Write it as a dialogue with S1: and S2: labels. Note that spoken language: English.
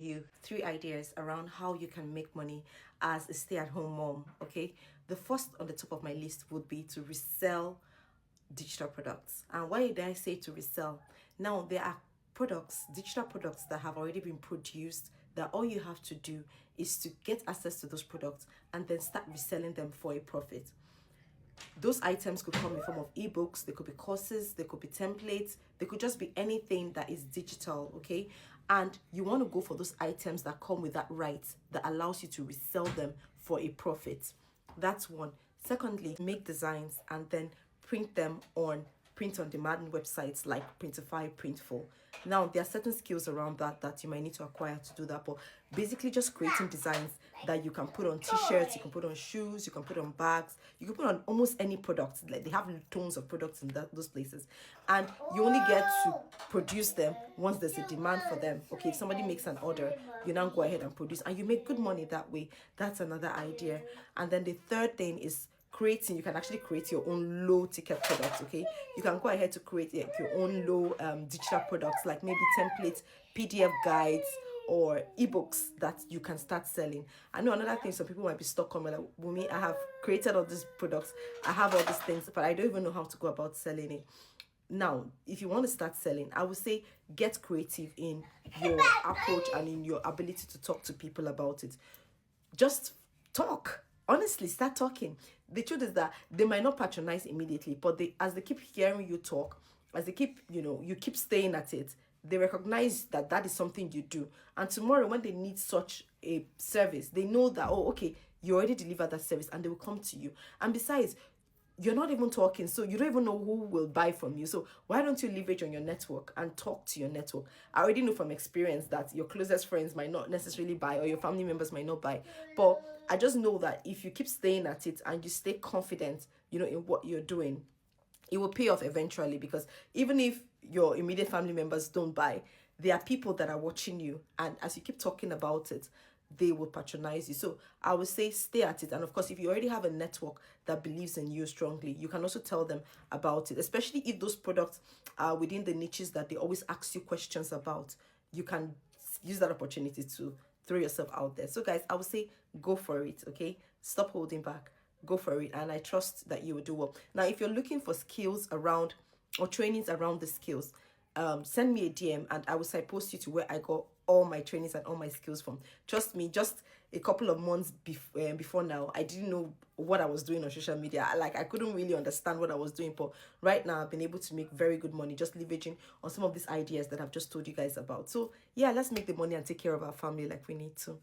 S1: you 3 ideas around how you can make money as a stay-at-home mom. Okay, the first on the top of my list would be to resell digital products. And why did I say to resell? Now there are products, digital products that have already been produced, that all you have to do is to get access to those products and then start reselling them for a profit. Those items could come in form of ebooks, they could be courses, they could be templates, they could just be anything that is digital. Okay, and you want to go for those items that come with that right, that allows you to resell them for a profit. That's one. Secondly, make designs and then print on demand websites like Printify, Printful. Now there are certain skills around that you might need to acquire to do that, but basically just creating designs that you can put on t-shirts, you can put on shoes, you can put on bags, you can put on almost any product. Like they have tons of products in those places, and you only get to produce them once there's a demand for them. Okay, if somebody makes an order, you now go ahead and produce, and you make good money that way. That's another idea. And then the third thing is creating. You can actually create your own low ticket products. Okay, you can go ahead to create your own low digital products, like maybe templates, PDF guides, or ebooks that you can start selling. I know another thing some people might be stuck on, like, Wumi, I have created all these products, I have all these things, but I don't even know how to go about selling it. Now, if you want to start selling, I would say get creative in your approach and in your ability to talk to people about it. Just talk. Honestly, start talking. The truth is that they might not patronize immediately, but as they keep hearing you talk, as they keep, you keep staying at it, they recognize that that is something you do. And tomorrow, when they need such a service, they know that, oh, okay, you already delivered that service, and they will come to you. And besides, you're not even talking, so you don't even know who will buy from you. So why don't you leverage on your network and talk to your network? I already know from experience that your closest friends might not necessarily buy, or your family members might not buy, but I just know that if you keep staying at it and you stay confident, in what you're doing, it will pay off eventually. Because even if your immediate family members don't buy, there are people that are watching you, and as you keep talking about it, they will patronize you. So I would say stay at it. And of course, if you already have a network that believes in you strongly, you can also tell them about it, especially if those products are within the niches that they always ask you questions about. You can use that opportunity to throw yourself out there. So guys, I would say go for it. Okay, stop holding back, go for it, and I trust that you will do well. Now, if you're looking for skills around or trainings around the skills, send me a DM and I will signpost you to where I got all my trainings and all my skills from. Trust me, just a couple of months before now, I didn't know what I was doing on social media. Like, I couldn't really understand what I was doing, but right now I've been able to make very good money just leveraging on some of these ideas that I've just told you guys about. So yeah, let's make the money and take care of our family like we need to.